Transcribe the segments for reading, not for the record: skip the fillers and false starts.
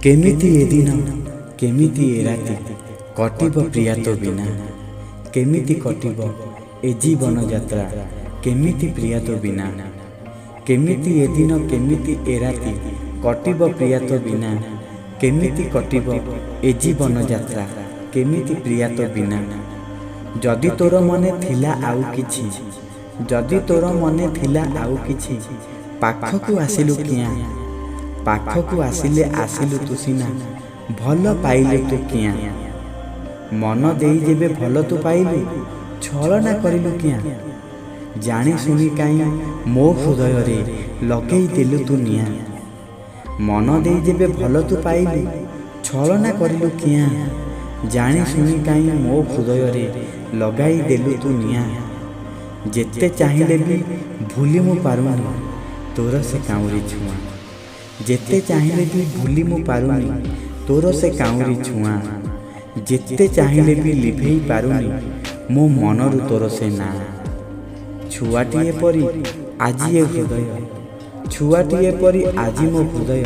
केमिति ए दिन केमिति ए राति कटिब प्रिया तो बिना केमिति कटिब ए जीवन यात्रा केमिति प्रिया तो बिना केमिति ए दिन केमिति ए राति कटिब प्रिया तो बिना केमिति कटिब ए जीवन यात्रा केमिति प्रिया तो बिना जदि तोर मने थिला आउ किछि जदि तोर मने थिला आउ किछि पाखकु आसिलु किया पाखकु आसिले आसिलु तु सिना भल पाइले तु किया मन देई जेबे भल तु पाइलु छलना करिलु किया जानी सुनी काई मो हृदय रे लगेई देलु तु निया मन देई जेबे भल तु पाइलु छलना करिलु किया जानी सुनी काई मो हृदय रे लगाई देलु तु निया जेते चाहिले भी भूली मु पारुनी तोर से काउरी छुआ जेते चाहिले भी भूली मु पारुनी तोर से काउरी छुआ जेते चाहिले भी लिभेई पारुनी मो मनरु तोर से ना छुआटिए परी आजी ए हृदय छुआटिए परी आजी मो हृदय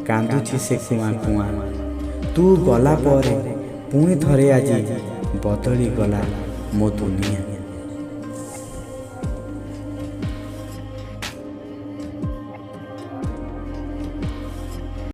कांदुछि से कुआ कुआ तू गला परे पुणी थरे आजी बदली गला मो दुनिया।